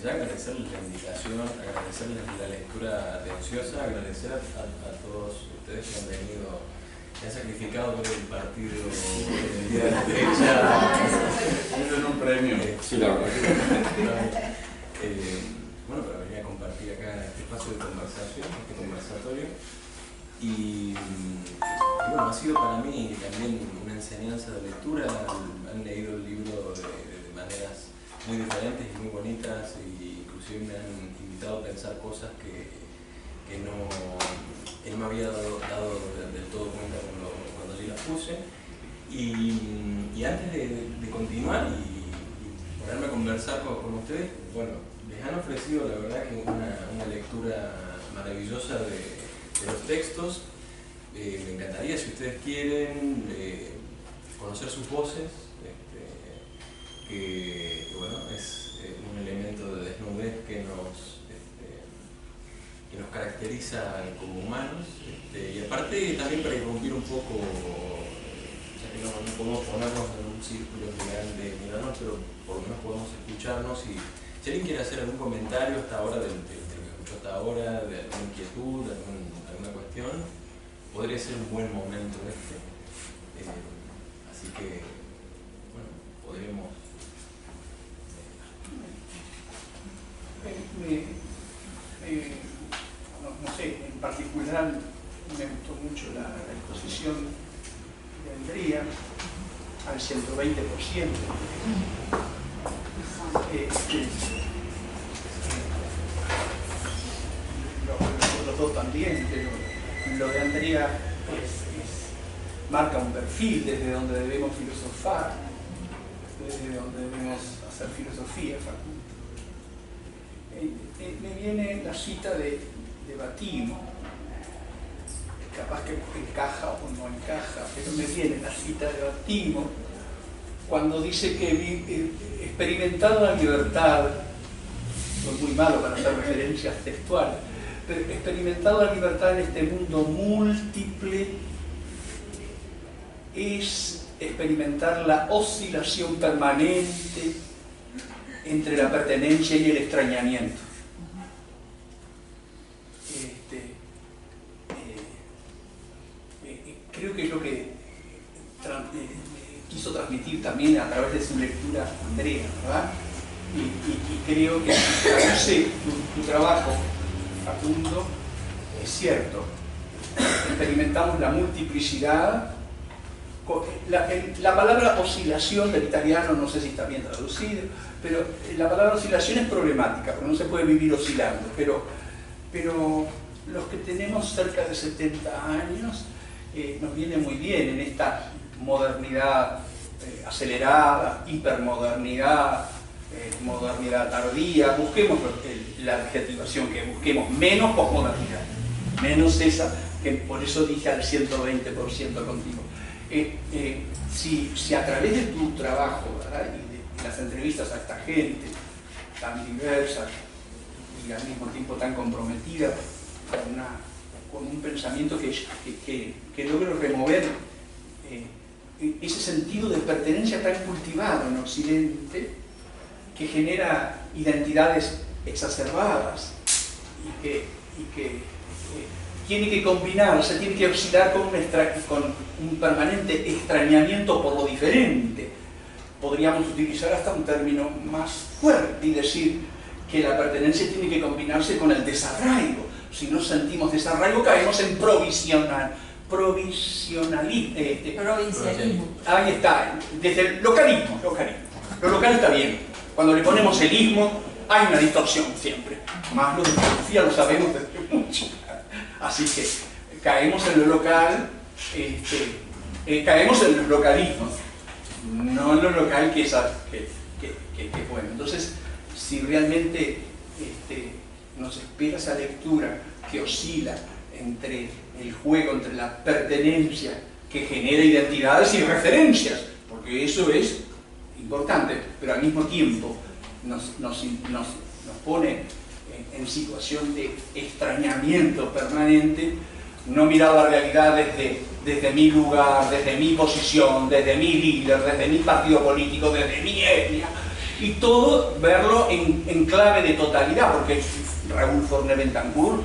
ya agradecerles la invitación, agradecerles la lectura atenciosa, agradecer a todos ustedes que han venido, que han sacrificado por el partido de día de la derecha. En un premio. Sí, la verdad. Bueno, para venir a compartir acá este espacio de conversación, este conversatorio. Y bueno, ha sido para mí también una enseñanza de lectura. Han leído el libro de maneras muy diferentes y muy bonitas, y inclusive me han invitado a pensar cosas que no me había dado del todo cuenta cuando yo las puse. Y antes de continuar y ponerme a conversar con ustedes, bueno, les han ofrecido la verdad que una lectura maravillosa de los textos. Me encantaría, si ustedes quieren, conocer sus voces, que bueno, es un elemento de desnudez que nos caracteriza como humanos, y aparte también para irrumpir un poco, ya que no podemos ponernos en un círculo grande mirarnos, pero por lo menos podemos escucharnos, y si alguien quiere hacer algún comentario hasta ahora de lo que escuchó hasta ahora, de alguna inquietud, de alguna cuestión, podría ser un buen momento así que bueno, podríamos no sé, en particular me gustó mucho la exposición de Andrea al 120%. Los dos también, pero lo de Andrea marca un perfil desde donde debemos filosofar, desde donde debemos hacer filosofía, Facundo. Me viene la cita de Batimo, capaz que encaja o no encaja, pero me viene la cita de Batimo cuando dice que experimentado la libertad, soy muy malo para hacer referencias textuales, pero experimentado la libertad en este mundo múltiple es experimentar la oscilación permanente entre la pertenencia y el extrañamiento. Creo que es lo que quiso transmitir también a través de su lectura Andrea, ¿verdad? Y creo que si traduce tu trabajo, Facundo, es cierto. Experimentamos la multiplicidad. La palabra oscilación del italiano, no sé si está bien traducido, pero la palabra oscilación es problemática, porque no se puede vivir oscilando, pero los que tenemos cerca de 70 años nos viene muy bien en esta modernidad acelerada, hipermodernidad, modernidad tardía. Busquemos la adjetivación que busquemos, menos posmodernidad, menos esa, que por eso dije al 120% contigo. Si a través de tu trabajo, ¿verdad?, y de las entrevistas a esta gente tan diversa y al mismo tiempo tan comprometida con un pensamiento que logre remover ese sentido de pertenencia tan cultivado en Occidente, que genera identidades exacerbadas y que tiene que combinarse, tiene que oscilar con un permanente extrañamiento por lo diferente. Podríamos utilizar hasta un término más fuerte y decir que la pertenencia tiene que combinarse con el desarraigo. Si no sentimos desarraigo, caemos en provisionalismo. Ahí está, desde el localismo. Lo local está bien. Cuando le ponemos el ismo, hay una distorsión siempre. Más lo de filosofía lo sabemos desde mucho. Así que caemos en lo local, caemos en los localismos, no en lo local que es bueno. Entonces, si realmente nos espera esa lectura que oscila entre el juego, entre la pertenencia que genera identidades y referencias, porque eso es importante, pero al mismo tiempo nos pone en situación de extrañamiento permanente, no mirar la realidad desde mi lugar, desde mi posición, desde mi líder, desde mi partido político, desde mi etnia, y todo verlo en clave de totalidad, porque Raúl Forner-Bentancur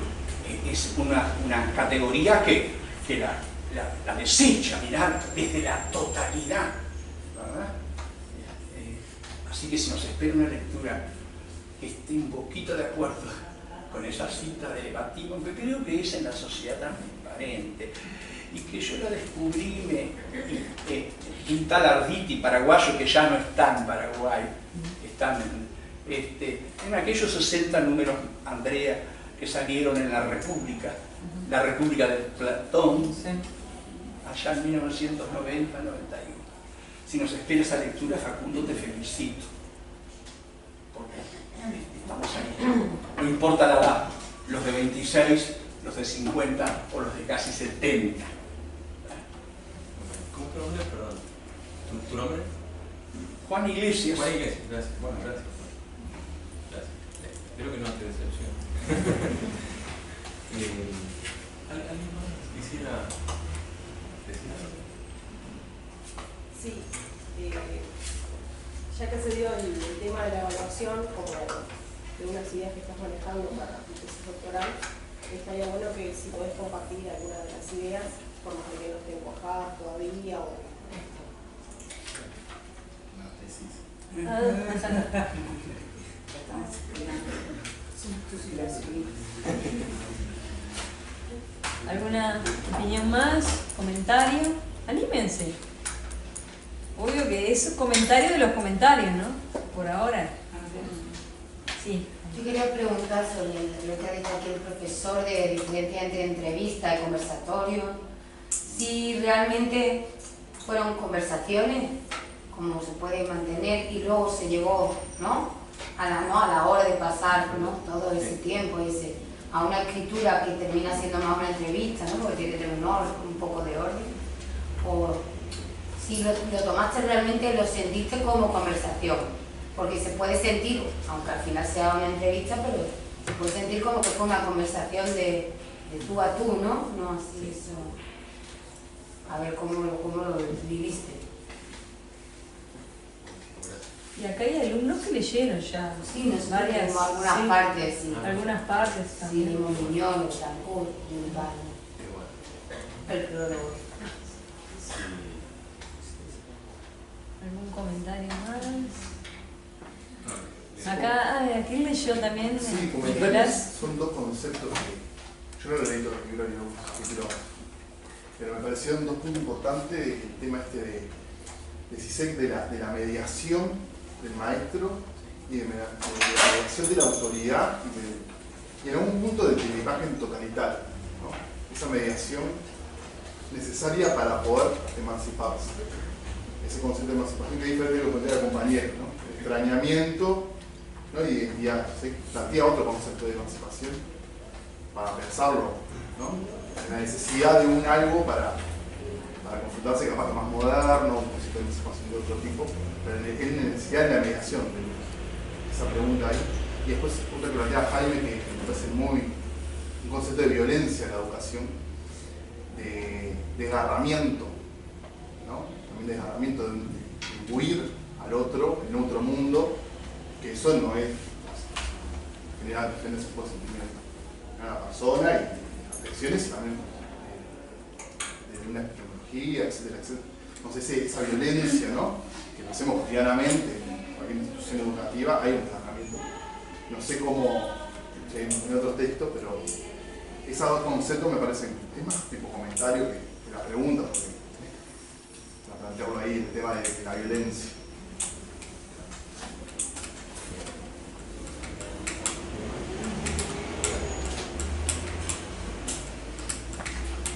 es una categoría que la desecha, mirar desde la totalidad, ¿verdad? Así que si nos espera una lectura que esté un poquito de acuerdo con esa cita de Batín, aunque creo que es en La sociedad transparente, y que yo la descubrí un tal Arditi, paraguayo, que ya no está en Paraguay, están en aquellos 60 números, Andrea, que salieron en la República de Platón, sí, allá en 1990-91. Si nos espera esa lectura, Facundo, te felicito, porque estamos ahí. No importa la edad, los de 26, los de 50 o los de casi 70. ¿Cómo te nombres? Perdón. ¿Tu nombre? Juan Iglesias. Juan Iglesias, gracias. Bueno, gracias. Gracias. Espero que no te decepcione. ¿Alguien más quisiera decir algo? Sí. Ya que se dio el tema de la evaluación como de unas ideas que estás manejando para tu tesis doctoral, estaría bueno que si podés compartir alguna de las ideas, por más de que no estén cuajadas todavía o... Una tesis. ¿Alguna opinión más? ¿Comentario? Anímense. Obvio que es un comentario de los comentarios, ¿no? Por ahora. Sí. Yo quería preguntar sobre lo que ha dicho aquí el profesor de diferencia entre entrevista y conversatorio. Si realmente fueron conversaciones, como se puede mantener, y luego se llegó, ¿no? A la hora de pasar, ¿no? Todo ese tiempo, a una escritura que termina siendo más una entrevista, ¿no? Porque tiene que tener un poco de orden. O si lo tomaste realmente, lo sentiste como conversación, porque se puede sentir, aunque al final sea una entrevista, pero se puede sentir como que fue una conversación de tú a tú, ¿no? No así eso. A ver cómo lo viviste. Y acá hay alumnos que leyeron ya. Sí, nos varias, como algunas partes, sí. Algunas partes también. Sí, Muñoz, Betancourt, Urbano. El prólogo. ¿Algún comentario más? Acá, ¿quién leyó también? Sí, comentarios son dos conceptos que yo no lo leí todo el libro, pero me parecieron dos puntos importantes. El tema de Zizek de la mediación del maestro y de la mediación de la autoridad y en algún punto de la imagen totalitaria, ¿no? Esa mediación necesaria para poder emanciparse. Ese concepto de emancipación que es diferente de lo que plantea el compañero, ¿no? El extrañamiento, ¿no? Y se plantea otro concepto de emancipación para pensarlo, ¿no? La necesidad de un algo para consultarse capaz más moderno, un concepto de emancipación de otro tipo, pero es la necesidad de la mediación, esa pregunta ahí. Y después otra que plantea Jaime, que me parece un concepto de violencia en la educación, de desgarramiento, ¿no? También desgarramiento de imbuir al otro en otro mundo, que eso no es generar defender ese tipo de sentimientos de una persona y afecciones y también de una tecnología, etcétera, etcétera. Entonces esa violencia, ¿no? Que lo hacemos cotidianamente en cualquier institución educativa, hay un desgarramiento. No sé cómo en otros textos, pero esos dos conceptos me parecen, es más tipo comentario que la pregunta, porque para plantearlo ahí, el tema de la violencia.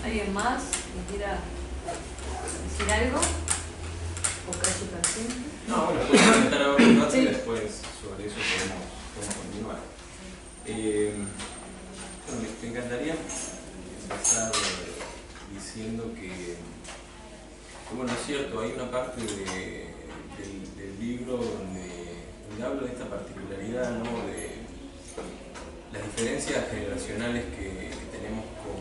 ¿Alguien más que quiera decir algo? ¿O casi presente? No, bueno, puedo comentar ahora un rato y después sobre eso podemos continuar. Bueno, me encantaría empezar diciendo que, bueno, es cierto, hay una parte del libro donde hablo de esta particularidad, ¿no? De las diferencias generacionales que tenemos con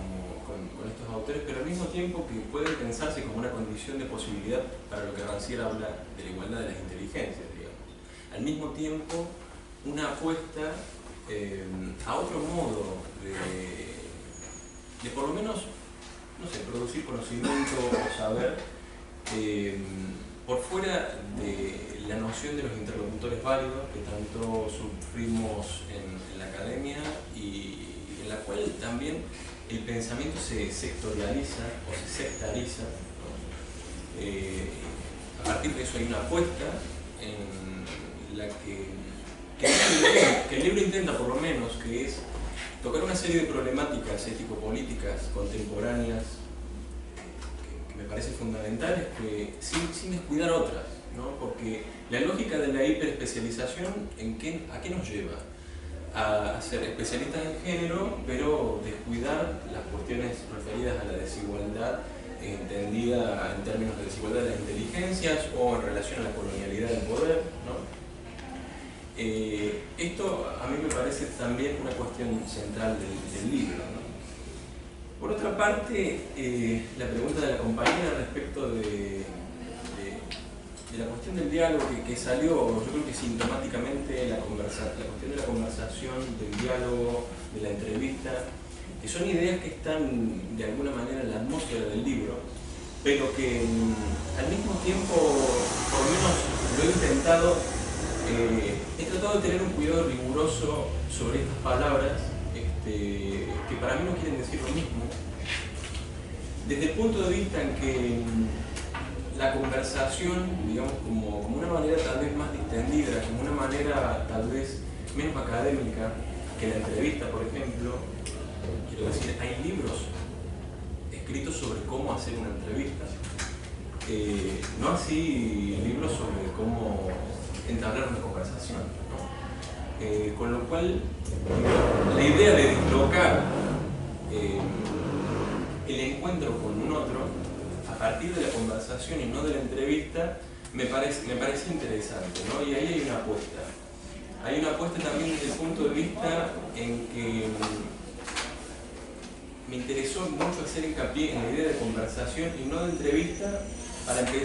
estos autores, pero al mismo tiempo que puede pensarse como una condición de posibilidad para lo que Rancière habla de la igualdad de las inteligencias, digamos. Al al mismo tiempo una apuesta a otro modo de por lo menos, no sé, producir conocimiento o saber por fuera de la noción de los interlocutores válidos que tanto sufrimos en la academia y en la cual también el pensamiento se sectorializa o se sectariza, ¿no? A partir de eso hay una apuesta en la que el libro intenta, por lo menos, que es tocar una serie de problemáticas ético-políticas contemporáneas que me parecen fundamentales, que, sin descuidar otras, ¿no? Porque la lógica de la hiperespecialización, ¿a qué nos lleva? A ser especialistas en género, pero descuidar las cuestiones referidas a la desigualdad, entendida en términos de desigualdad de las inteligencias o en relación a la colonialidad del poder, ¿no? Esto a mí me parece también una cuestión central del libro, ¿no? Por otra parte, la pregunta de la compañera respecto de la cuestión del diálogo que salió, yo creo que sintomáticamente la cuestión de la conversación, del diálogo, de la entrevista, que son ideas que están de alguna manera en la atmósfera del libro, pero que al mismo tiempo, por lo menos lo he intentado, he tratado de tener un cuidado riguroso sobre estas palabras que para mí no quieren decir lo mismo, desde el punto de vista en que la conversación, digamos, como una manera tal vez más distendida, como una manera tal vez menos académica que la entrevista, por ejemplo. Quiero decir, hay libros escritos sobre cómo hacer una entrevista, no así libros sobre cómo entablar una conversación, ¿no? Con lo cual, la idea de dislocar el encuentro con un otro a partir de la conversación y no de la entrevista me parece interesante, ¿no? Y ahí hay una apuesta. Hay una apuesta también desde el punto de vista en que me interesó mucho hacer hincapié en la idea de conversación y no de entrevista,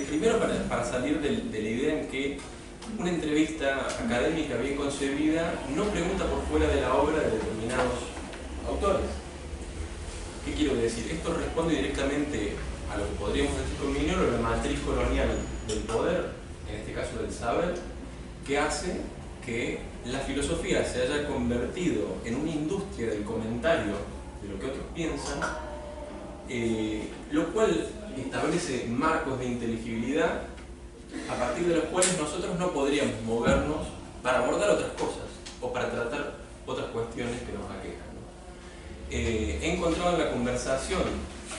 primero para salir de la idea en que una entrevista académica bien concebida no pregunta por fuera de la obra de determinados autores. ¿Qué quiero decir? Esto responde directamente a lo que podríamos decir con Mignolo, la matriz colonial del poder, en este caso del saber, que hace que la filosofía se haya convertido en una industria del comentario de lo que otros piensan, lo cual establece marcos de inteligibilidad a partir de los cuales nosotros no podríamos movernos para abordar otras cosas o para tratar otras cuestiones que nos aquejan, ¿no? He encontrado en la conversación,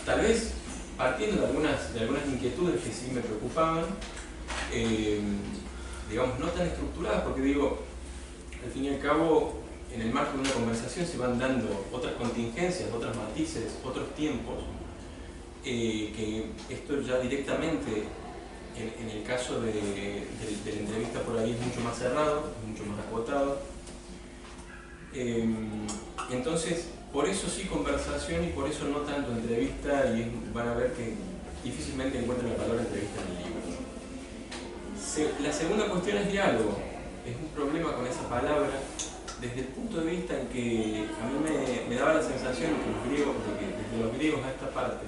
tal vez partiendo de algunas inquietudes que sí me preocupaban, digamos, no tan estructuradas, porque digo, al fin y al cabo, en el marco de una conversación se van dando otras contingencias, otros matices, otros tiempos, que esto ya directamente, en el caso de la entrevista por ahí, es mucho más cerrado, es mucho más acotado. Entonces, por eso sí conversación y por eso no tanto entrevista, y van a ver que difícilmente encuentran la palabra entrevista en el libro. La segunda cuestión es diálogo. Es un problema con esa palabra desde el punto de vista en que a mí me daba la sensación que desde los griegos a esta parte,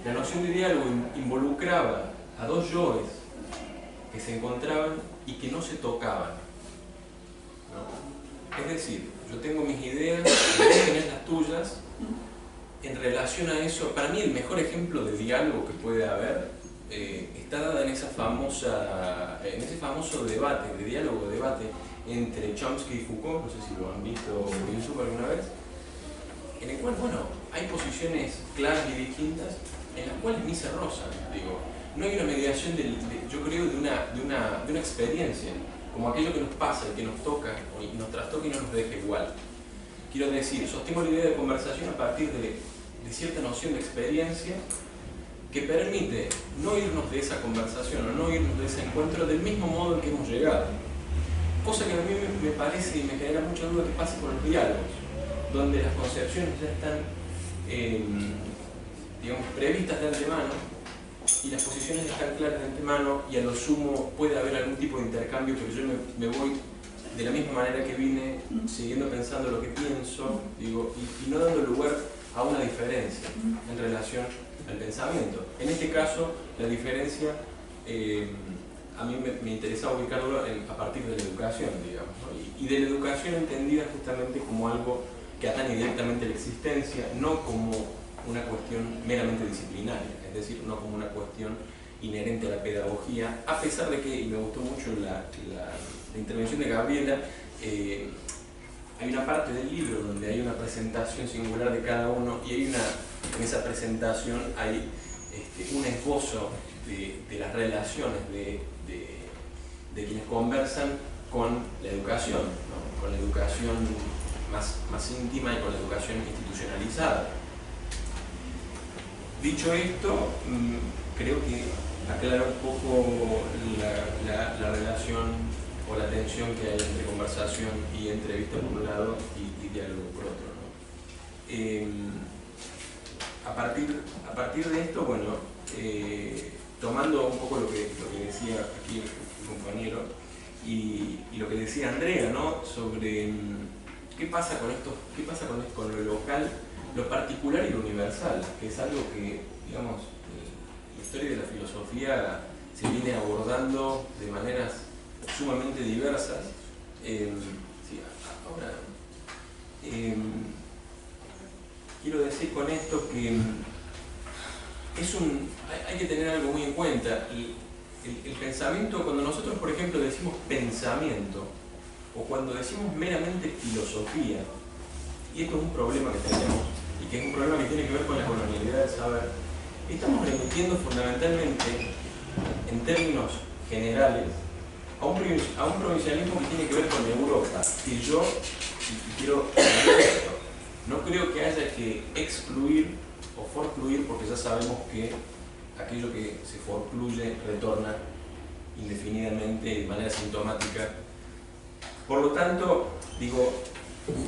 la noción de diálogo involucraba a dos yoes que se encontraban y que no se tocaban, ¿no? Es decir, yo tengo mis ideas, vos tenés las tuyas. En relación a eso, para mí el mejor ejemplo de diálogo que puede haber está dada en ese famoso debate, de diálogo-debate entre Chomsky y Foucault, no sé si lo han visto o YouTube alguna vez, en el cual, bueno, hay posiciones claras y distintas en las cuales ni se rozan, digo. No hay una mediación, yo creo, de una experiencia, como aquello que nos pasa, que nos toca, y nos trastoca y no nos deja igual. Quiero decir, sostengo la idea de conversación a partir de cierta noción de experiencia que permite no irnos de esa conversación o no irnos de ese encuentro del mismo modo en que hemos llegado. Cosa que a mí me parece y me genera mucha duda que pase con los diálogos, donde las concepciones ya están, digamos, previstas de antemano y las posiciones están claras de antemano y a lo sumo puede haber algún tipo de intercambio, pero yo me voy de la misma manera que vine, siguiendo pensando lo que pienso, digo, y no dando lugar a una diferencia en relación al pensamiento. En este caso, la diferencia a mí me interesaba ubicarlo a partir de la educación, digamos, ¿no? Y de la educación entendida justamente como algo que atañe directamente a la existencia, no como una cuestión meramente disciplinaria, es decir, no como una cuestión inherente a la pedagogía, a pesar de que, y me gustó mucho la intervención de Gabriela, hay una parte del libro donde hay una presentación singular de cada uno y en esa presentación hay un esbozo de las relaciones de quienes conversan con la educación, ¿no? Con la educación más íntima y con la educación institucionalizada. Dicho esto, creo que aclara un poco la relación o la tensión que hay entre conversación y entrevista por un lado y diálogo por otro, ¿no? A partir de esto, bueno, tomando un poco lo que decía aquí el compañero y lo que decía Andrea, ¿no? Sobre qué pasa con lo local, lo particular y lo universal, que es algo que, digamos, la historia de la filosofía se viene abordando de maneras sumamente diversas. Ahora, quiero decir con esto que hay que tener algo muy en cuenta. El pensamiento, cuando nosotros, por ejemplo, decimos pensamiento, o cuando decimos meramente filosofía, y esto es un problema que tenemos, y que es un problema que tiene que ver con la colonialidad del saber, estamos remitiendo fundamentalmente, en términos generales, a un provincialismo que tiene que ver con Europa, que yo, y quiero decir esto, no creo que haya que excluir o forcluir, porque ya sabemos que aquello que se forcluye retorna indefinidamente de manera sintomática. Por lo tanto, digo,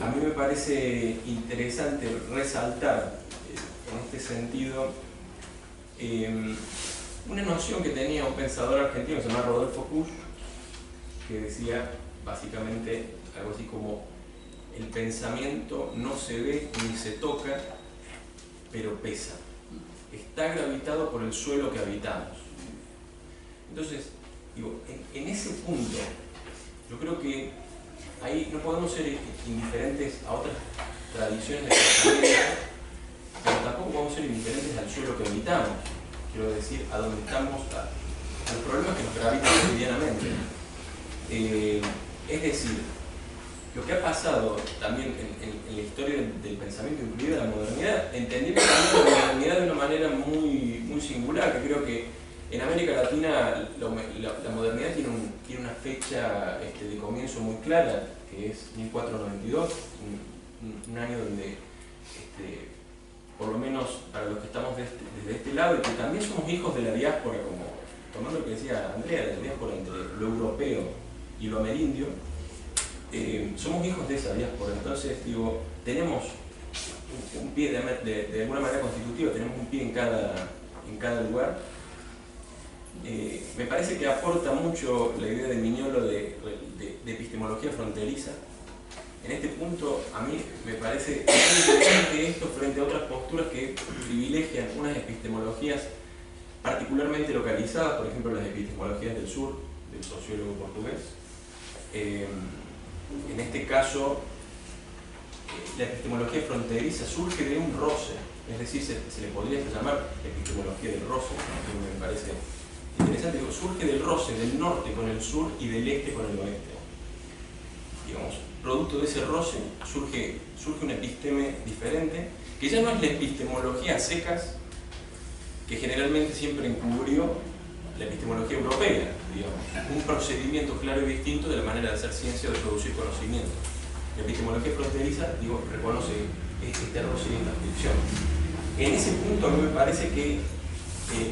a mí me parece interesante resaltar en este sentido una noción que tenía un pensador argentino que se llama Rodolfo Kusch, que decía básicamente algo así como: el pensamiento no se ve ni se toca, pero pesa. Está gravitado por el suelo que habitamos. Entonces, digo, en ese punto, yo creo que ahí no podemos ser indiferentes a otras tradiciones de pensamiento, pero tampoco podemos ser indiferentes al suelo que habitamos. Quiero decir, a donde estamos, a los problemas que nos gravitan cotidianamente. Es decir, lo que ha pasado también en la historia del pensamiento, incluida la modernidad, entendiendo también la modernidad de una manera muy singular, que creo que en América Latina la modernidad tiene una fecha de comienzo muy clara, que es 1492, un año donde, por lo menos para los que estamos desde este lado, y que también somos hijos de la diáspora, como tomando lo que decía Andrea, de la diáspora entre lo europeo y lo amerindio, somos hijos de esa diáspora. Entonces, digo, tenemos un pie de alguna manera constitutiva, tenemos un pie en cada lugar. Me parece que aporta mucho la idea de Mignolo de epistemología fronteriza. En este punto, a mí me parece muy interesante esto frente a otras posturas que privilegian unas epistemologías particularmente localizadas, por ejemplo las epistemologías del sur, del sociólogo portugués. En este caso, la epistemología fronteriza surge de un roce, es decir, se le podría llamar epistemología del roce, que me parece interesante. Surge del roce del norte con el sur y del este con el oeste. Digamos, producto de ese roce surge una episteme diferente, que ya no es la epistemología a secas, que generalmente siempre encubrió la epistemología europea, digamos, un procedimiento claro y distinto de la manera de hacer ciencia o de producir conocimiento. La epistemología fronteriza, digo, reconoce este roce y esta fricción. En ese punto a mí me parece que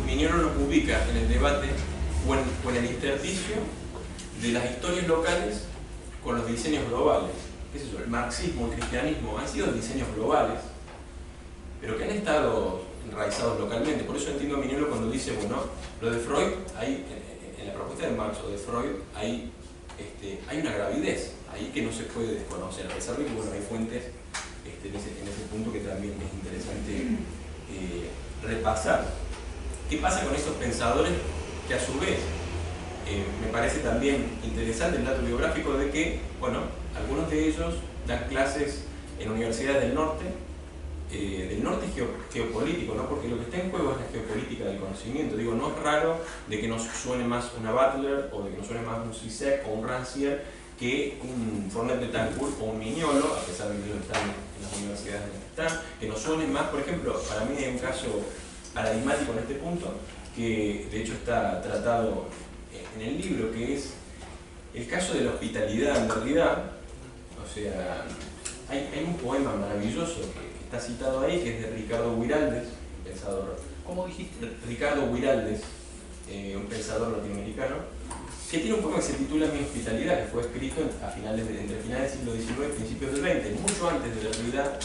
Mignolo nos ubica en el debate o en el intersticio de las historias locales con los diseños globales. ¿Qué es eso? El marxismo, el cristianismo han sido diseños globales, pero que han estado enraizados localmente. Por eso entiendo a Miniolo cuando dice, bueno, lo de Freud, en la propuesta de Marx o de Freud, hay una gravidez ahí que no se puede desconocer, a pesar de que bueno, hay fuentes en ese punto que también es interesante repasar. ¿Qué pasa con estos pensadores que a su vez me parece también interesante el dato biográfico de que, bueno, algunos de ellos dan clases en universidades del norte geopolítico, ¿no? Porque lo que está en juego es la geopolítica del conocimiento. Digo, no es raro de que nos suene más una Butler o de que nos suene más un Zizek o un Rancière que un Fournet Bettencourt o un Mignolo, a pesar de que ellos están en las universidades en las que están, que nos suenen más. Por ejemplo, para mí hay un caso paradigmático en este punto, que de hecho está tratado en el libro, que es el caso de la hospitalidad en realidad. O sea, hay un poema maravilloso que está citado ahí, que es de Ricardo Guiraldes, un pensador. ¿Cómo dijiste? Ricardo Guiraldes, un pensador latinoamericano, que tiene un poema que se titula Mi hospitalidad, que fue escrito entre finales del siglo XIX y principios del XX, mucho antes de Derrida,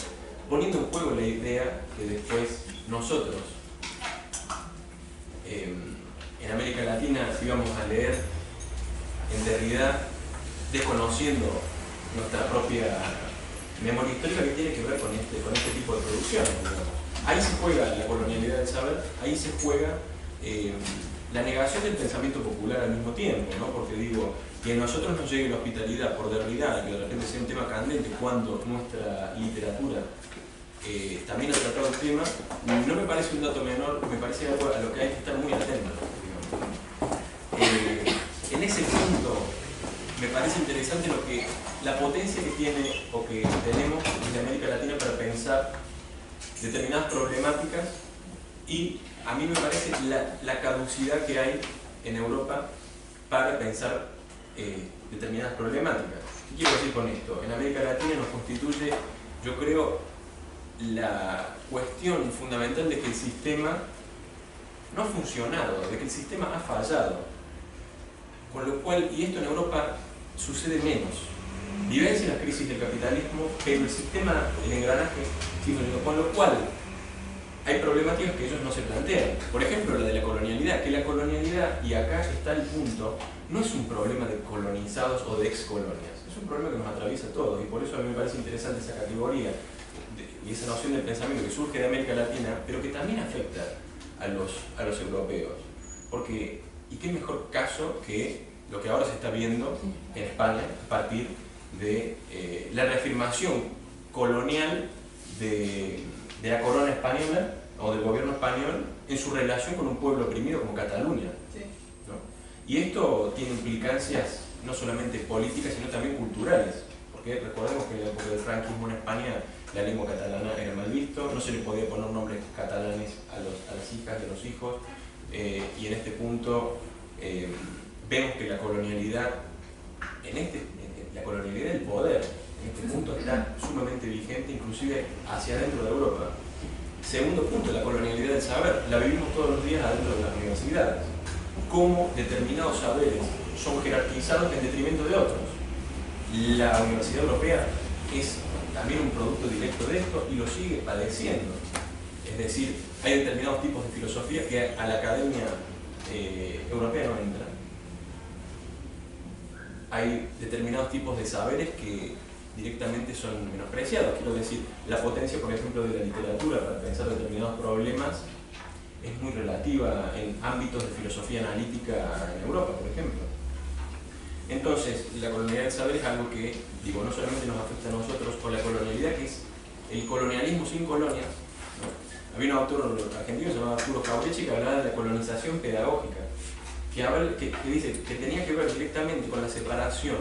poniendo en juego la idea que después nosotros, en América Latina, íbamos a leer en Derrida, desconociendo nuestra propia memoria histórica que tiene que ver con este tipo de producción. Ahí se juega la colonialidad del saber, ahí se juega la negación del pensamiento popular al mismo tiempo, ¿no? Porque digo, que a nosotros nos llegue la hospitalidad por Derrida, que de repente sea un tema candente cuando nuestra literatura también ha tratado el tema, no me parece un dato menor, me parece algo a lo que hay que estar muy atentos. En ese punto me parece interesante la potencia que tiene o que tenemos en América Latina para pensar determinadas problemáticas, y a mí me parece la caducidad que hay en Europa para pensar determinadas problemáticas. ¿Qué quiero decir con esto? En América Latina nos constituye, yo creo, la cuestión fundamental de que el sistema no ha funcionado, de que el sistema ha fallado. Con lo cual, y esto en Europa sucede menos, vivencia las crisis del capitalismo, pero el sistema, el engranaje, sigue, con lo cual hay problemáticas que ellos no se plantean. Por ejemplo, la de la colonialidad, que la colonialidad, y acá está el punto, no es un problema de colonizados o de excolonias, es un problema que nos atraviesa a todos, y por eso a mí me parece interesante esa categoría y esa noción del pensamiento que surge de América Latina, pero que también afecta a los europeos. Porque, ¿y qué mejor caso que lo que ahora se está viendo en España a partir de la reafirmación colonial de la corona española o del gobierno español en su relación con un pueblo oprimido como Cataluña? ¿No? Y esto tiene implicancias no solamente políticas, sino también culturales, porque recordemos que en la época del franquismo en España la lengua catalana era mal visto, no se le podía poner nombres catalanes a las hijas de los hijos, y en este punto vemos que la colonialidad, la colonialidad del poder, en este punto está sumamente vigente, inclusive hacia adentro de Europa. Segundo punto, la colonialidad del saber, la vivimos todos los días adentro de las universidades. Cómo determinados saberes son jerarquizados en detrimento de otros. La Universidad Europea es también un producto directo de esto y lo sigue padeciendo. Es decir, hay determinados tipos de filosofía que a la academia europea no entran. Hay determinados tipos de saberes que directamente son menospreciados. Quiero decir, la potencia, por ejemplo, de la literatura para pensar determinados problemas es muy relativa en ámbitos de filosofía analítica en Europa, por ejemplo. Entonces, la colonialidad del saber es algo que, digo, no solamente nos afecta a nosotros, o la colonialidad, que es el colonialismo sin colonias, ¿no? Había un autor argentino llamado Arturo Jauregui que hablaba de la colonización pedagógica, que dice que tenía que ver directamente con la separación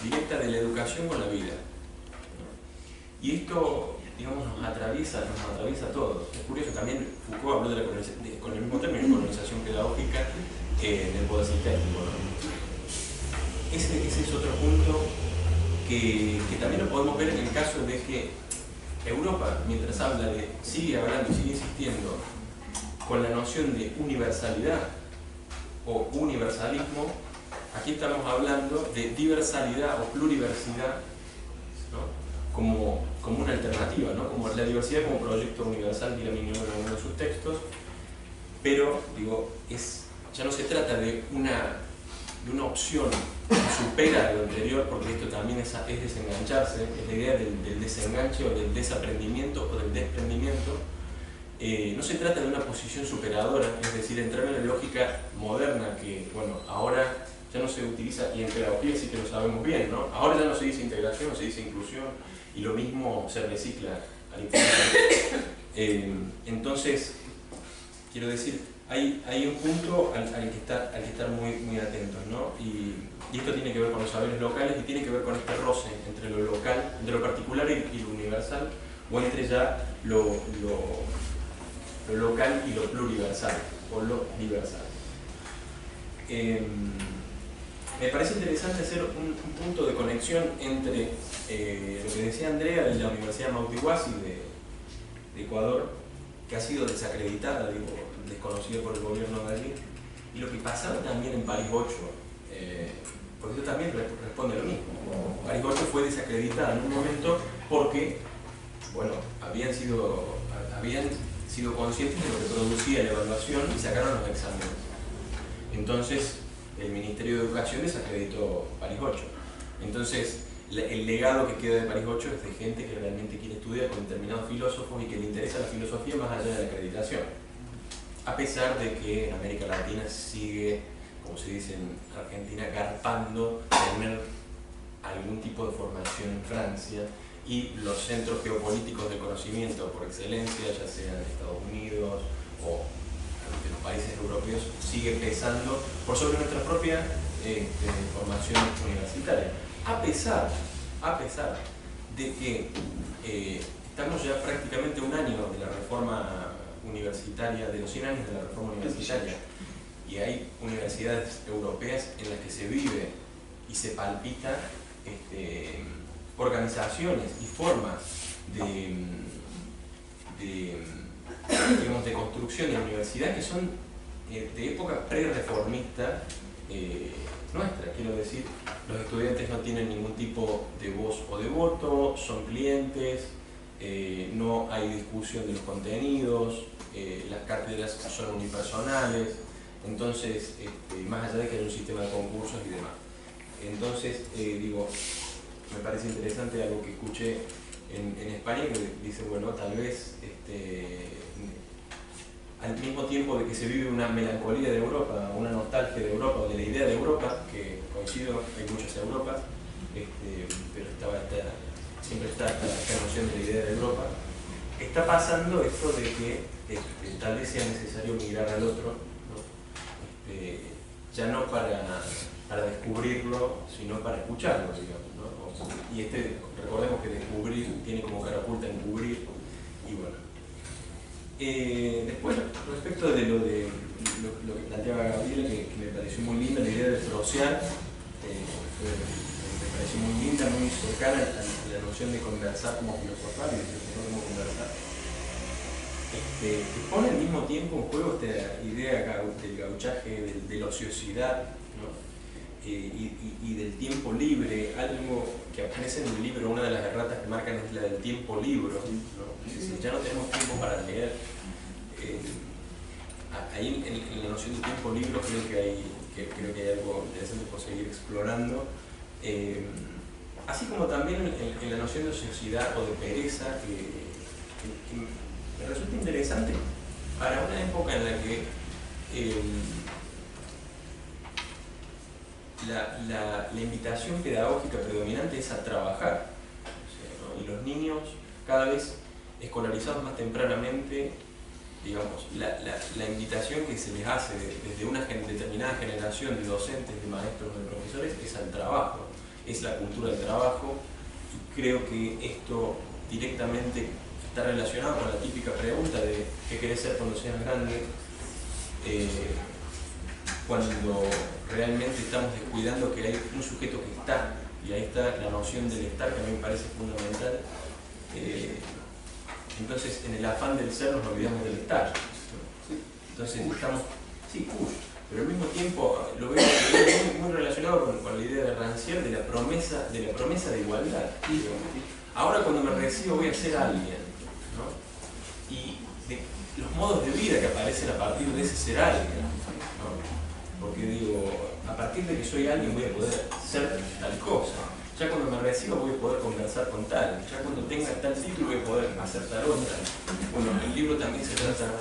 directa de la educación con la vida, ¿no? Y esto, digamos, nos atraviesa a todos. Es curioso, también Foucault habló de la colonización, con el mismo término, colonización pedagógica del poder sintético, ¿no? Ese es otro punto que también lo podemos ver en el caso de que Europa, mientras sigue hablando y sigue insistiendo con la noción de universalidad o universalismo, aquí estamos hablando de diversalidad o pluriversidad, ¿no? como una alternativa, ¿no? Como la diversidad como proyecto universal, dirá Mignolo en uno de sus textos, pero digo, ya no se trata de una opción que supera lo anterior, porque esto también es desengancharse, es la idea del desenganche o del desaprendimiento o del desprendimiento. No se trata de una posición superadora, es decir, entrar en la lógica moderna que, bueno, ahora ya no se utiliza, y en pedagogía sí que lo sabemos bien, ¿no? Ahora ya no se dice integración, se dice inclusión, y lo mismo se recicla al infinito. Entonces, quiero decir, hay un punto al que estar muy atentos, ¿no? Y esto tiene que ver con los saberes locales y tiene que ver con este roce entre lo local, entre lo particular y lo universal, o entre ya lo local y lo pluriversal, o lo universal. Me parece interesante hacer un punto de conexión entre lo que decía Andrea de la Universidad Mauti-Huasi de Ecuador, que ha sido desacreditada, digo, desconocida por el gobierno de allí, y lo que pasaba también en París 8, porque eso también responde a lo mismo. París 8 fue desacreditada en un momento porque, bueno, habían sido conscientes de lo que producía la evaluación y sacaron los exámenes. Entonces, el Ministerio de Educación desacreditó París 8. Entonces, el legado que queda de París 8 es de gente que realmente quiere estudiar con determinados filósofos y que le interesa la filosofía más allá de la acreditación. A pesar de que en América Latina sigue, como se dice en Argentina, garpando tener algún tipo de formación en Francia, y los centros geopolíticos de conocimiento por excelencia, ya sean Estados Unidos o de los países europeos, sigue pesando por sobre nuestra propia formación universitaria. A pesar de que estamos ya prácticamente un año de la reforma universitaria, de los 100 años de la reforma universitaria, y hay universidades europeas en las que se vive y se palpita organizaciones y formas de construcción de la universidad que son de época pre-reformista nuestra. Quiero decir, los estudiantes no tienen ningún tipo de voz o de voto, son clientes, no hay discusión de los contenidos, las cátedras son unipersonales, entonces, más allá de que hay un sistema de concursos y demás. Entonces, digo, me parece interesante algo que escuché en España, que dice, bueno, tal vez al mismo tiempo de que se vive una melancolía de Europa, una nostalgia de Europa, o de la idea de Europa, que coincido, hay muchas Europas, pero siempre está esta noción de la idea de Europa, está pasando esto de que tal vez sea necesario migrar al otro, ¿no? Ya no para descubrirlo, sino para escucharlo, digamos, ¿no? Y recordemos que descubrir tiene como cara oculta encubrir, y bueno. Después, respecto de lo que planteaba Gabriela, que me pareció muy linda, la idea de trocear, me pareció muy linda, muy cercana a la noción de conversar como filosofar y de cómo conversar. Que pone al mismo tiempo en juego esta idea del gauchaje, de la ociosidad, ¿no? Y del tiempo libre, algo que aparece en el libro, una de las erratas que marcan es la del tiempo libro, ¿no? Es decir, ya no tenemos tiempo para leer. Ahí en la noción de tiempo libro creo que hay algo interesante por seguir explorando. Así como también en la noción de ociosidad o de pereza, que me resulta interesante para una época en la que la invitación pedagógica predominante es a trabajar, o sea, ¿no? Y los niños cada vez escolarizados más tempranamente, digamos, la invitación que se les hace desde una determinada generación de docentes, de maestros, de profesores, es al trabajo, es la cultura del trabajo, y creo que esto directamente está relacionado con la típica pregunta de ¿qué querés ser cuando seas grande? Cuando realmente estamos descuidando que hay un sujeto que está, y ahí está la noción del estar, que a mí me parece fundamental. Entonces, en el afán del ser nos olvidamos del estar. Entonces, estamos... Sí, pero al mismo tiempo lo veo muy relacionado con la idea de Rancière de la promesa de igualdad. Ahora cuando me recibo voy a ser alguien, ¿no? Y de los modos de vida que aparecen a partir de ese ser alguien, ¿no? Porque digo, a partir de que soy alguien voy a poder ser tal cosa. Ya cuando me recibo voy a poder conversar con tal, ya cuando tenga tal título voy a poder hacer tal otra. Bueno, el libro también se trata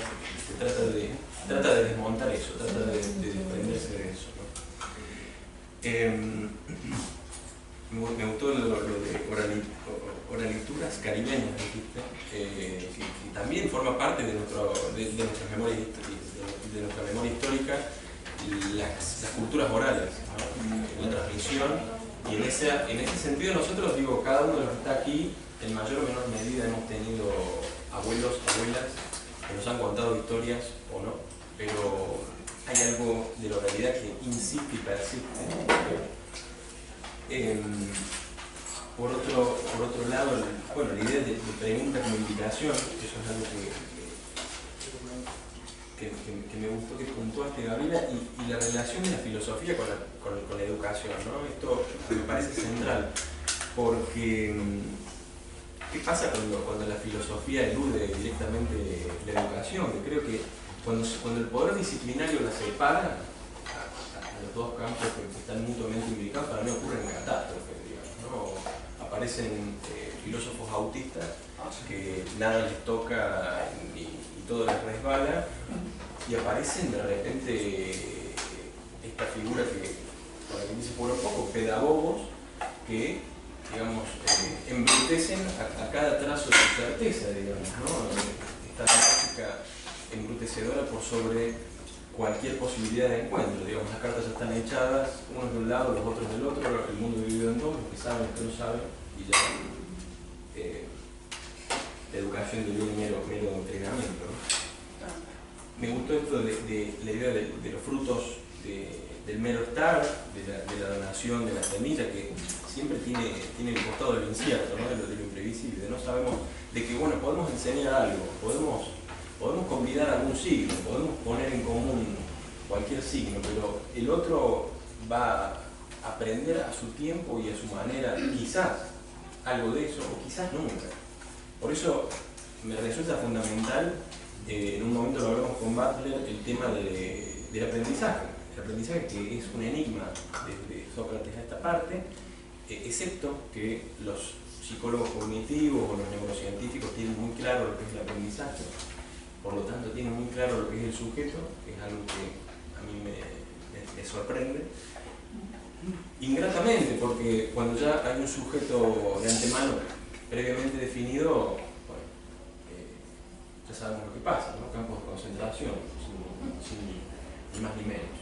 de desmontar eso, trata de desprenderse de eso, ¿no? Me gustó lo de oralituras caribeñas, dijiste, que también forma parte de nuestra memoria histórica, las culturas orales, ¿no? La transmisión. Y en ese sentido nosotros, digo, cada uno de los que está aquí, en mayor o menor medida hemos tenido abuelos, abuelas, que nos han contado historias o no, pero hay algo de la oralidad que insiste y persiste. Por otro lado, bueno, la idea de pregunta como invitación, eso es algo que me gustó que puntuaste, Gabriela, y la relación de la filosofía con la educación, ¿no? Esto me parece central, porque ¿qué pasa cuando la filosofía elude directamente la educación? Que creo que cuando el poder disciplinario la separa a los dos campos que están mutuamente imbricados, para mí ocurren catástrofes, digamos, ¿no? Aparecen filósofos autistas que nada les toca y todo les resbala, y aparecen de repente esta figura que, por aquí dice por un poco, pedagogos que, digamos, embrutecen a cada trazo de su certeza, digamos, ¿no? Esta lógica embrutecedora por sobre cualquier posibilidad de encuentro, digamos, las cartas ya están echadas, unos de un lado, los otros del otro, el mundo dividido en dos, los que saben, los que no saben, y ya la educación de un mero entrenamiento, ¿no? Me gustó esto de la idea de los frutos del mero estar, de la donación, de la semilla, que siempre tiene el costado de lo incierto, ¿no? de lo imprevisible, de no sabemos, de que bueno, podemos enseñar algo, podemos convidar algún signo, podemos poner en común cualquier signo, pero el otro va a aprender a su tiempo y a su manera, quizás algo de eso, o quizás nunca. Por eso me resulta fundamental, en un momento lo hablamos con Butler, el tema del aprendizaje. El aprendizaje que es un enigma desde Sócrates a esta parte, excepto que los psicólogos cognitivos o los neurocientíficos tienen muy claro lo que es el aprendizaje, por lo tanto tienen muy claro lo que es el sujeto, que es algo que a mí me sorprende, ingratamente, porque cuando ya hay un sujeto de antemano previamente definido, bueno, ya sabemos lo que pasa, ¿no? Campos de concentración, ni más ni menos,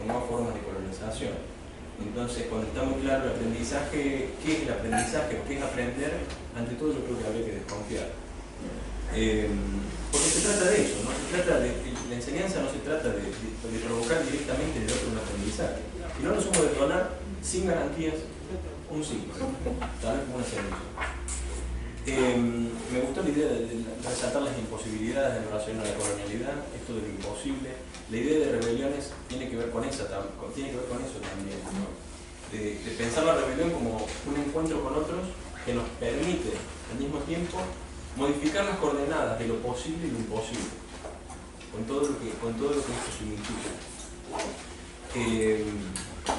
o nuevas formas de colonización. Entonces, cuando está muy claro el aprendizaje, ¿qué es el aprendizaje o qué es aprender? Ante todo yo creo que habría que desconfiar. Porque se trata de eso, ¿no? La enseñanza no se trata de provocar directamente en el otro un aprendizaje. Y no nos somos de donar sin garantías un signo, tal vez como una semilla. Me gustó la idea de resaltar las imposibilidades en relación a la colonialidad, esto de lo imposible. La idea de rebeliones tiene que ver con eso también, ¿no? De pensar la rebelión como un encuentro con otros que nos permite al mismo tiempo modificar las coordenadas de lo posible y lo imposible, con todo lo que esto significa.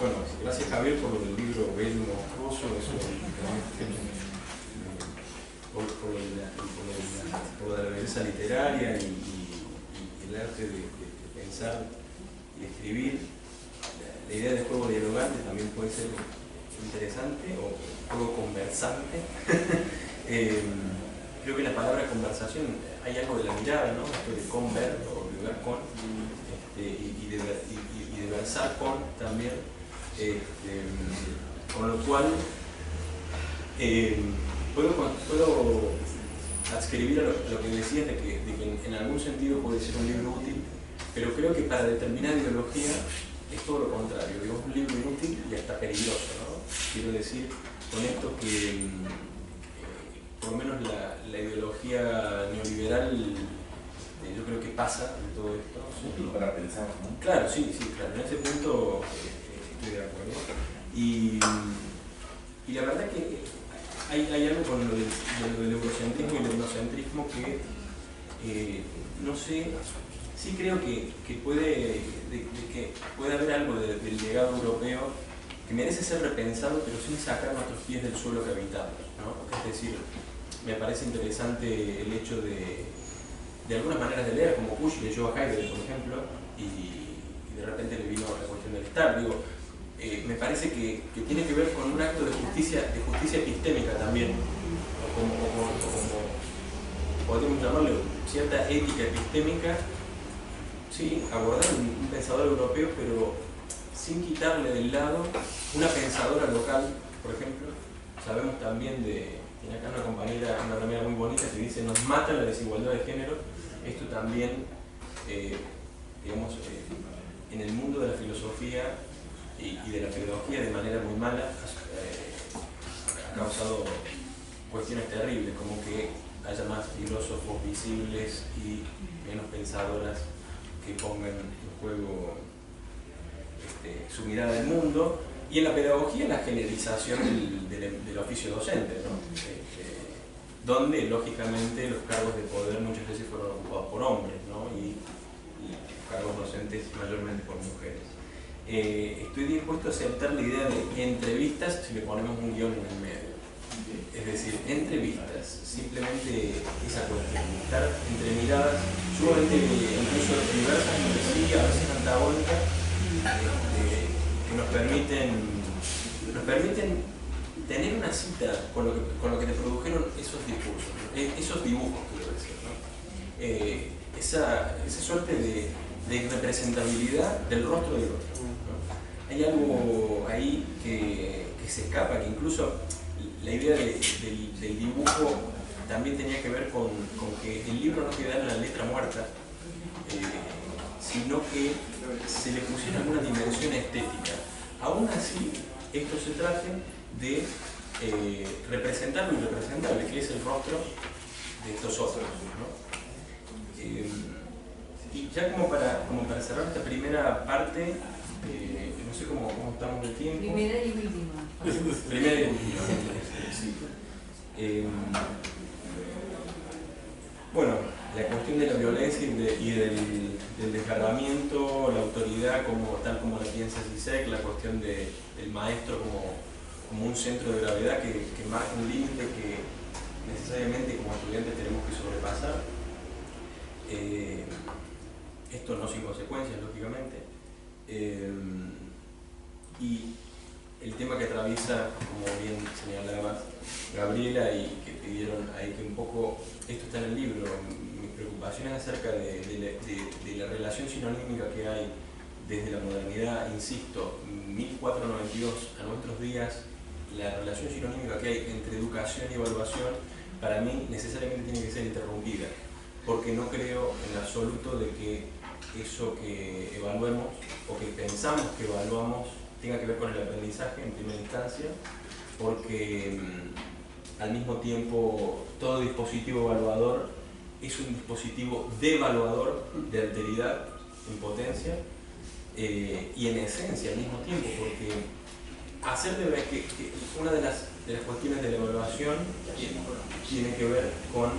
Bueno, gracias Javier por lo del libro bello y monstruoso, por la belleza literaria y el arte de pensar y escribir. La idea de juego dialogante también puede ser interesante, o juego conversante. Creo que la palabra conversación, hay algo de la mirada, ¿no? Esto de conver o de ver con, y de versar con también, con lo cual puedo adscribir a lo que decías de que en algún sentido puede ser un libro útil, pero creo que para determinada ideología es todo lo contrario, digo, es un libro inútil y hasta peligroso, ¿no? Quiero decir con esto que por lo menos la ideología neoliberal yo creo que pasa de todo esto. Útil para pensar, ¿no? Claro, sí, claro, en ese punto estoy de acuerdo. Y la verdad que hay algo con lo del eurocentrismo y el etnocentrismo que no sé, sí creo que puede haber algo del legado europeo que merece ser repensado, pero sin sacar nuestros pies del suelo que habitamos, ¿no? Es decir, me parece interesante el hecho de algunas maneras de leer, como Push leyó a Heidegger, por ejemplo, y de repente le vino la cuestión del estar. Digo, me parece que tiene que ver con un acto de justicia epistémica también, o como podríamos llamarlo, cierta ética epistémica, sí, abordar un pensador europeo, pero sin quitarle del lado una pensadora local, por ejemplo. Sabemos también tiene acá una compañera, una remera muy bonita que dice: nos mata la desigualdad de género. Esto también, digamos, en el mundo de la filosofía y de la pedagogía de manera muy mala, ha causado cuestiones terribles, como que haya más filósofos visibles y menos pensadoras que pongan en juego su mirada del mundo, y en la pedagogía la generalización del oficio docente, ¿no? Donde lógicamente los cargos de poder muchas veces fueron ocupados por hombres, ¿no? y cargos docentes mayormente por mujeres. Estoy dispuesto a aceptar la idea de entrevistas si le ponemos un guión en el medio. Es decir, entrevistas, simplemente esa cuestión, estar entre miradas sumamente incluso diversas, entre sí, a veces antagónicas, que nos permiten tener una cita con lo que te produjeron esos discursos, esos dibujos, quiero decir, ¿no? Esa suerte de representabilidad del rostro del otro, ¿no? Hay algo ahí que se escapa, que incluso la idea del dibujo también tenía que ver con que el libro no quedara en la letra muerta, sino que se le pusiera alguna dimensión estética. Aún así, esto se trata de representar lo irrepresentable, que es el rostro de estos otros, ¿no? Y ya como para cerrar esta primera parte, no sé cómo estamos de tiempo. Primera y última. Primera y última, sí. Bueno, la cuestión de la violencia y del desgarramiento, la autoridad tal como la piensa Zizek, la cuestión del maestro como un centro de gravedad que marca un límite que necesariamente como estudiantes tenemos que sobrepasar. Esto no sin consecuencias, lógicamente. Y el tema que atraviesa, como bien señalaba Gabriela, y que pidieron ahí que un poco, esto está en el libro, mi preocupación es acerca de la relación sinonímica que hay desde la modernidad, insisto, 1492 a nuestros días. La relación sinonímica que hay entre educación y evaluación, para mí necesariamente tiene que ser interrumpida, porque no creo en absoluto de que eso que evaluemos o que pensamos que evaluamos tenga que ver con el aprendizaje en primera instancia, porque al mismo tiempo todo dispositivo evaluador es un dispositivo devaluador de alteridad, en potencia y en esencia al mismo tiempo, porque que una de las cuestiones de la evaluación tiene que ver con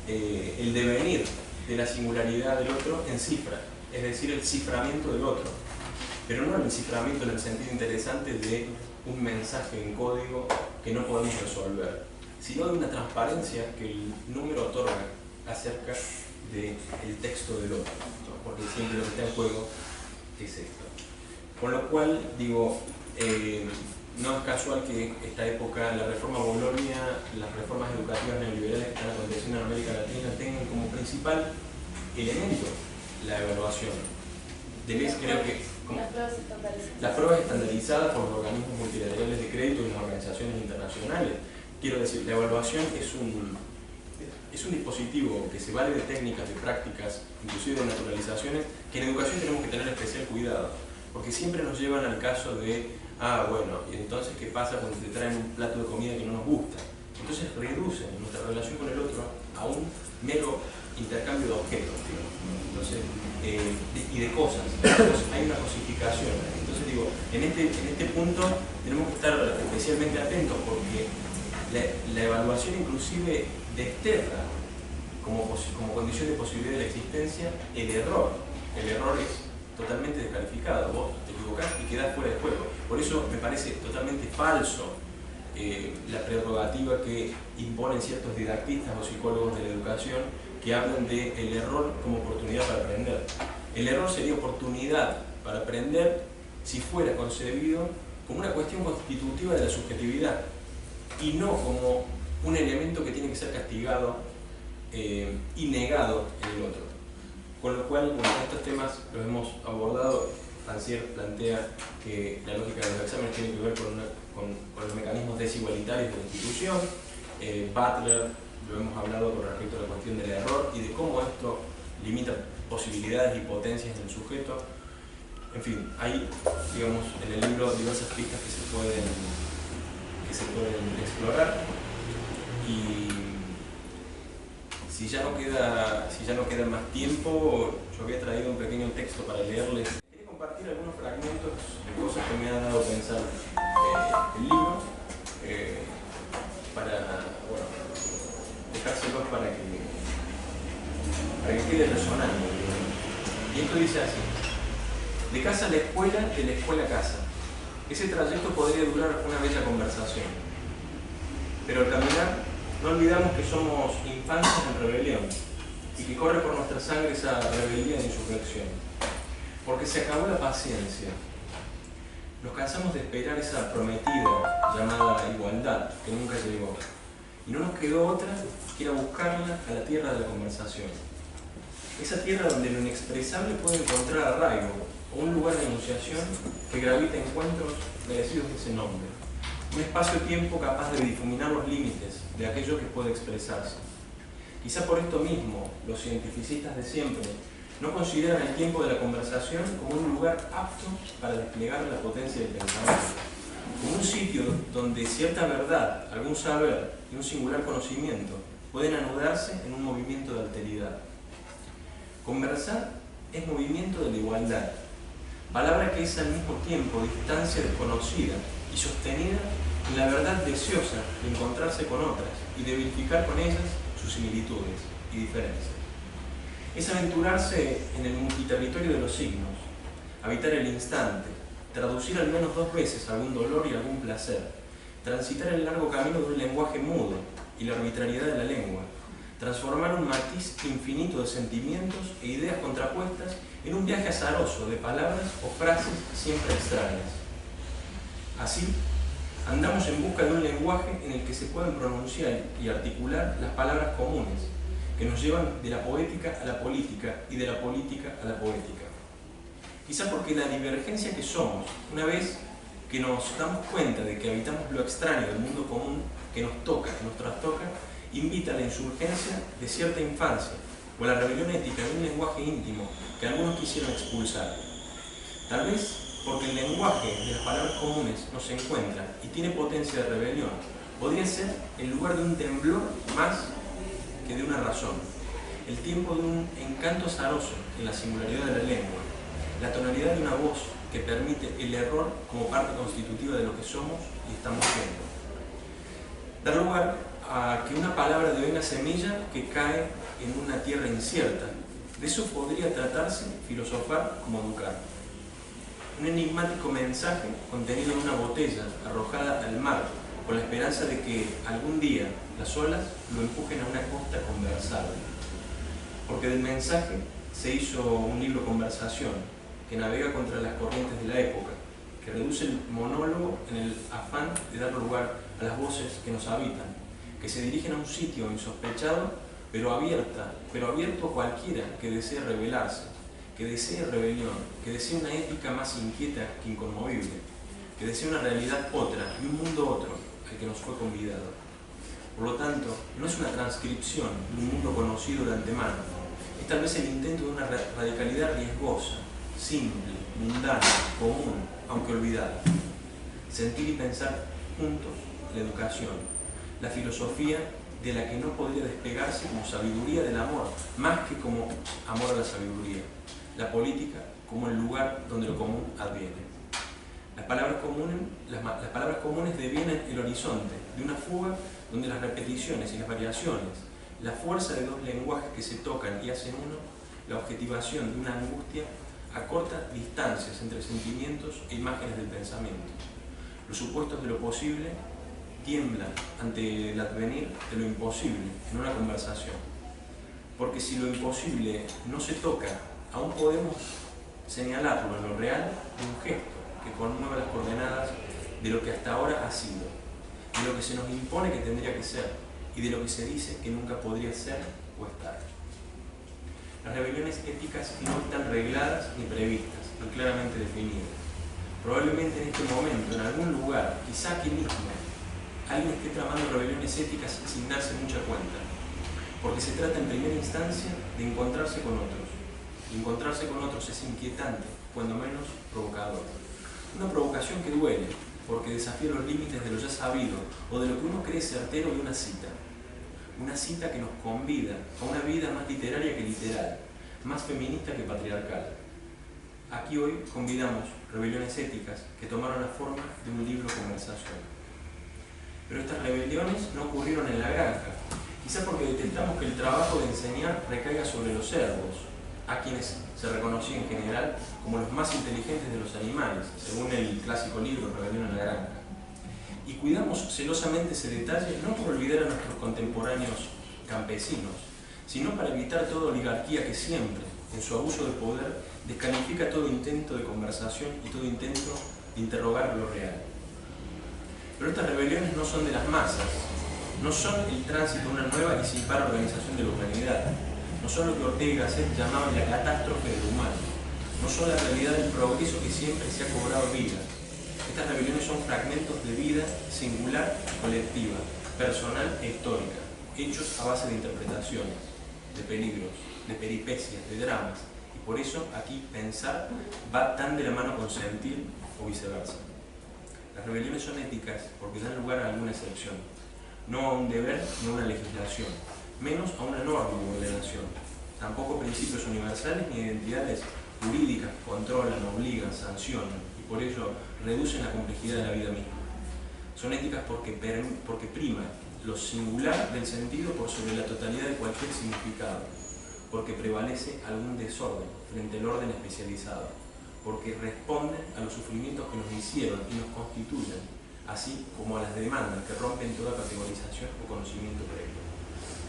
el devenir de la singularidad del otro en cifra, es decir, el ciframiento del otro, pero no el ciframiento en el sentido interesante de un mensaje en código que no podemos resolver, sino de una transparencia que el número otorga acerca del texto del otro, ¿no? Porque siempre lo que está en juego es esto. Con lo cual, digo, no es casual que esta época, la reforma Bolonia, las reformas educativas neoliberales que están aconteciendo en América Latina tengan como principal elemento la evaluación. Creo que las pruebas estandarizadas por los organismos multilaterales de crédito y las organizaciones internacionales. Quiero decir, la evaluación es un dispositivo que se vale de técnicas, de prácticas, inclusive de naturalizaciones, que en educación tenemos que tener especial cuidado, porque siempre nos llevan al caso de bueno, y entonces ¿qué pasa cuando te traen un plato de comida que no nos gusta? Entonces reducen nuestra relación con el otro a un mero intercambio de objetos, digamos, ¿no? Entonces, y de cosas. Entonces, hay una cosificación. Entonces digo, en este punto tenemos que estar especialmente atentos porque la evaluación inclusive desterra como condición de posibilidad de la existencia el error. El error es totalmente descalificado, vos te equivocás y quedás fuera de juego. Por eso me parece totalmente falso la prerrogativa que imponen ciertos didactistas o psicólogos de la educación que hablan del error como oportunidad para aprender. El error sería oportunidad para aprender si fuera concebido como una cuestión constitutiva de la subjetividad y no como un elemento que tiene que ser castigado y negado en el otro. Con lo cual, bueno, estos temas los hemos abordado. Rancière plantea que la lógica de los exámenes tiene que ver con los mecanismos desigualitarios de la institución. Butler lo hemos hablado con respecto a la cuestión del error y de cómo esto limita posibilidades y potencias del sujeto. En fin, hay, digamos, en el libro diversas pistas que se pueden explorar. Y si ya no queda más tiempo, yo había traído un pequeño texto para leerles. Quería compartir algunos fragmentos de cosas que me ha dado a pensar el libro, para, bueno, dejárselos para que quede resonando. Y esto dice así: de casa a la escuela, de la escuela a casa. Ese trayecto podría durar una bella conversación. Pero al caminar, no olvidamos que somos infancias en rebelión y que corre por nuestra sangre esa rebeldía de insurrección. Porque se acabó la paciencia. Nos cansamos de esperar esa prometida llamada igualdad que nunca llegó. Y no nos quedó otra que ir a buscarla a la tierra de la conversación. Esa tierra donde lo inexpresable puede encontrar arraigo o un lugar de enunciación que gravita encuentros merecidos de ese nombre. Un espacio-tiempo capaz de difuminar los límites de aquello que puede expresarse. Quizá por esto mismo, los cientificistas de siempre no consideran el tiempo de la conversación como un lugar apto para desplegar la potencia del pensamiento, como un sitio donde cierta verdad, algún saber y un singular conocimiento pueden anudarse en un movimiento de alteridad. Conversar es movimiento de la igualdad, palabra que es al mismo tiempo distancia desconocida y sostenida en la verdad deseosa de encontrarse con otras y de verificar con ellas sus similitudes y diferencias. Es aventurarse en el multiterritorio de los signos, habitar el instante, traducir al menos 2 veces algún dolor y algún placer, transitar el largo camino de un lenguaje mudo y la arbitrariedad de la lengua, transformar un matiz infinito de sentimientos e ideas contrapuestas en un viaje azaroso de palabras o frases siempre extrañas. Así, andamos en busca de un lenguaje en el que se puedan pronunciar y articular las palabras comunes que nos llevan de la poética a la política y de la política a la poética. Quizá porque la divergencia que somos, una vez que nos damos cuenta de que habitamos lo extraño del mundo común que nos toca, que nos trastoca, invita a la insurgencia de cierta infancia o a la rebelión ética de un lenguaje íntimo que algunos quisieron expulsar. Tal vez porque el lenguaje de las palabras comunes nos encuentra y tiene potencia de rebelión, podría ser el lugar de un temblor más que de una razón, el tiempo de un encanto azaroso en la singularidad de la lengua, la tonalidad de una voz que permite el error como parte constitutiva de lo que somos y estamos siendo. Dar lugar a que una palabra devenga semilla que cae en una tierra incierta. De eso podría tratarse filosofar como educar. Un enigmático mensaje contenido en una botella arrojada al mar, con la esperanza de que algún día las olas lo empujen a una costa conversable. Porque del mensaje se hizo un libro conversación que navega contra las corrientes de la época, que reduce el monólogo en el afán de dar lugar a las voces que nos habitan, que se dirigen a un sitio insospechado, pero abierto a cualquiera que desee rebelarse, que desee rebelión, que desee una ética más inquieta que inconmovible, que desee una realidad otra y un mundo otro al que nos fue convidado. Por lo tanto, no es una transcripción de un mundo conocido de antemano, es tal vez el intento de una radicalidad riesgosa, simple, mundana, común, aunque olvidada. Sentir y pensar juntos la educación, la filosofía de la que no podría despegarse como sabiduría del amor, más que como amor a la sabiduría. La política como el lugar donde lo común adviene. Las palabras comunes devienen el horizonte de una fuga donde las repeticiones y las variaciones, la fuerza de dos lenguajes que se tocan y hacen uno, la objetivación de una angustia, acorta distancias entre sentimientos e imágenes del pensamiento. Los supuestos de lo posible tiemblan ante el advenir de lo imposible en una conversación. Porque si lo imposible no se toca, aún podemos señalarlo en lo real de un gesto que conmueva las coordenadas de lo que hasta ahora ha sido, de lo que se nos impone que tendría que ser y de lo que se dice que nunca podría ser o estar. Las rebeliones éticas no están regladas ni previstas, ni claramente definidas. Probablemente en este momento, en algún lugar, quizá aquí mismo, alguien esté tramando rebeliones éticas sin darse mucha cuenta, porque se trata en primera instancia de encontrarse con otros. Y encontrarse con otros es inquietante, cuando menos provocador. Una provocación que duele, porque desafía los límites de lo ya sabido o de lo que uno cree certero de una cita. Una cita que nos convida a una vida más literaria que literal, más feminista que patriarcal. Aquí hoy convidamos rebeliones éticas que tomaron la forma de un libro conversación. Pero estas rebeliones no ocurrieron en la granja, quizá porque detectamos que el trabajo de enseñar recaiga sobre los cerdos, a quienes se reconocía en general como los más inteligentes de los animales, según el clásico libro Rebelión en la granja. Y cuidamos celosamente ese detalle no por olvidar a nuestros contemporáneos campesinos, sino para evitar toda oligarquía que siempre, en su abuso de poder, descalifica todo intento de conversación y todo intento de interrogar lo real. Pero estas rebeliones no son de las masas, no son el tránsito de una nueva y sin par organización de la humanidad, no son lo que Ortega y Gasset llamaban la catástrofe del humano, no son la realidad del progreso que siempre se ha cobrado vida. Estas rebeliones son fragmentos de vida singular, colectiva, personal e histórica, hechos a base de interpretaciones, de peligros, de peripecias, de dramas, y por eso aquí pensar va tan de la mano con sentir o viceversa. Las rebeliones son éticas porque dan lugar a alguna excepción, no a un deber ni a una legislación, menos a una norma o ordenación, tampoco principios universales ni identidades jurídicas que controlan, obligan, sancionan y por ello reducen la complejidad de la vida misma. Son éticas porque prima lo singular del sentido por sobre la totalidad de cualquier significado, porque prevalece algún desorden frente al orden especializado, porque responden a los sufrimientos que nos hicieron y nos constituyen, así como a las demandas que rompen toda categorización o conocimiento previo.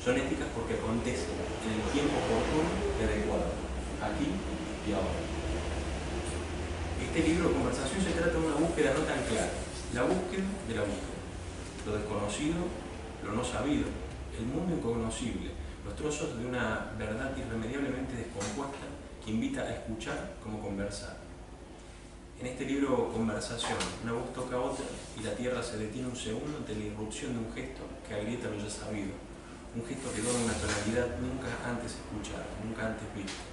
Son éticas porque acontecen en el tiempo oportuno y adecuado, aquí y ahora. Este libro de conversación se trata de una búsqueda no tan clara, la búsqueda de la búsqueda, lo desconocido, lo no sabido, el mundo incognoscible, los trozos de una verdad irremediablemente descompuesta que invita a escuchar como conversar. En este libro Conversación, una voz toca a otra y la tierra se detiene un segundo ante la irrupción de un gesto que agrieta lo ya sabido, un gesto que dona una tonalidad nunca antes escuchada, nunca antes vista.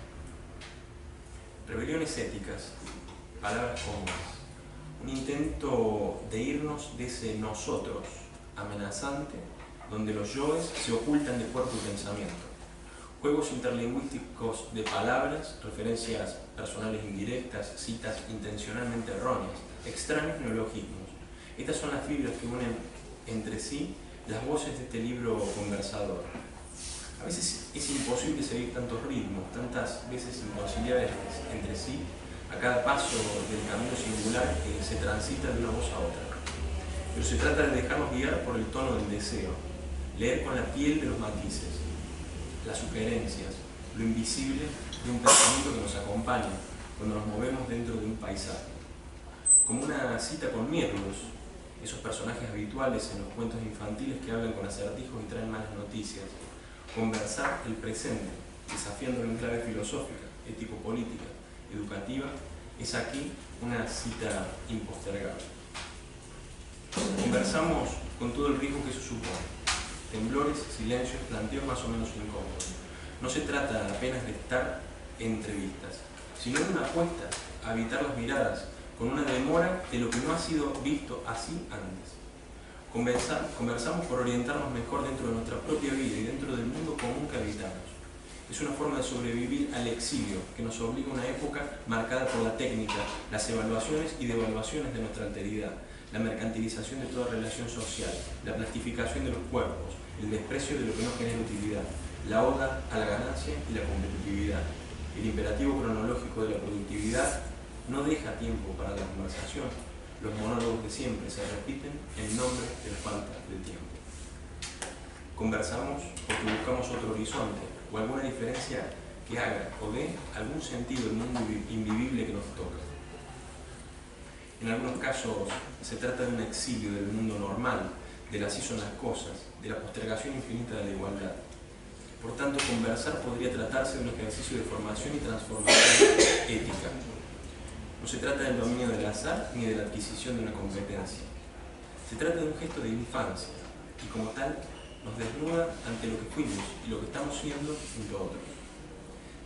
Rebeliones éticas, palabras comunes, un intento de irnos de ese nosotros amenazante, donde los yoes se ocultan de cuerpo y pensamiento. Juegos interlingüísticos de palabras, referencias personales indirectas, citas intencionalmente erróneas, extraños neologismos. Estas son las fibras que unen entre sí las voces de este libro conversador. A veces es imposible seguir tantos ritmos, tantas veces inconciliables entre sí, a cada paso del camino singular que se transita de una voz a otra. Pero se trata de dejarnos guiar por el tono del deseo, leer con la piel de los matices, las sugerencias, lo invisible de un pensamiento que nos acompaña cuando nos movemos dentro de un paisaje. Como una cita con Mirlos, esos personajes habituales en los cuentos infantiles que hablan con acertijos y traen malas noticias. Conversar el presente, desafiándolo en clave filosófica, ético-política, educativa, es aquí una cita impostergable. Conversamos con todo el riesgo que eso supone. Temblores, silencios, planteos más o menos incómodos. No se trata apenas de estar entre vistas, sino de una apuesta a evitar las miradas con una demora de lo que no ha sido visto así antes. Conversamos por orientarnos mejor dentro de nuestra propia vida y dentro del mundo común que habitamos. Es una forma de sobrevivir al exilio que nos obliga a una época marcada por la técnica, las evaluaciones y devaluaciones de nuestra alteridad, la mercantilización de toda relación social, la plastificación de los cuerpos, el desprecio de lo que no genera utilidad, la oda a la ganancia y la competitividad. El imperativo cronológico de la productividad no deja tiempo para la conversación. Los monólogos de siempre se repiten en nombre de la falta de tiempo. Conversamos porque buscamos otro horizonte o alguna diferencia que haga o dé algún sentido al mundo invivible que nos toca. En algunos casos se trata de un exilio del mundo normal, del así son las cosas, de la postergación infinita de la igualdad. Por tanto, conversar podría tratarse de un ejercicio de formación y transformación ética. No se trata del dominio del azar ni de la adquisición de una competencia. Se trata de un gesto de infancia y como tal nos desnuda ante lo que fuimos y lo que estamos siendo junto a otros.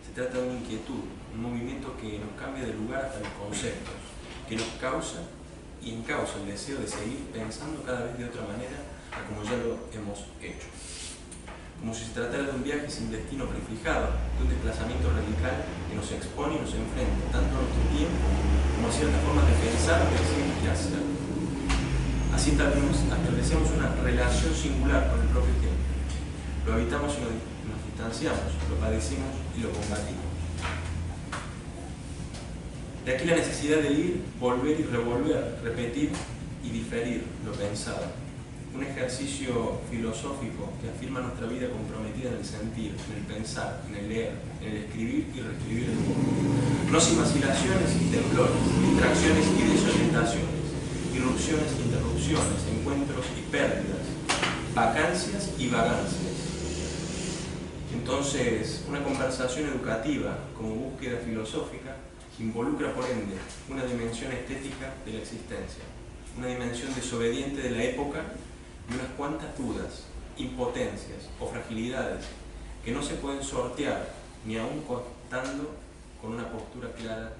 Se trata de una inquietud, un movimiento que nos cambia de lugar hasta los conceptos, que nos causa y encausa el deseo de seguir pensando cada vez de otra manera a como ya lo hemos hecho. Como si se tratara de un viaje sin destino prefijado, de un desplazamiento radical que nos expone y nos enfrenta tanto a nuestro tiempo como a ciertas formas de pensar, decir y hacer. Así establecemos una relación singular con el propio tiempo. Lo habitamos y nos distanciamos, lo padecimos y lo combatimos. De aquí la necesidad de ir, volver y revolver, repetir y diferir lo pensado. Un ejercicio filosófico que afirma nuestra vida comprometida en el sentir, en el pensar, en el leer, en el escribir y reescribir el mundo. No sin vacilaciones y temblores, distracciones y desorientaciones, irrupciones e interrupciones, encuentros y pérdidas, vacancias y vagancias. Entonces, una conversación educativa como búsqueda filosófica involucra por ende una dimensión estética de la existencia, una dimensión desobediente de la época y unas cuantas dudas, impotencias o fragilidades que no se pueden sortear ni aun contando con una postura clara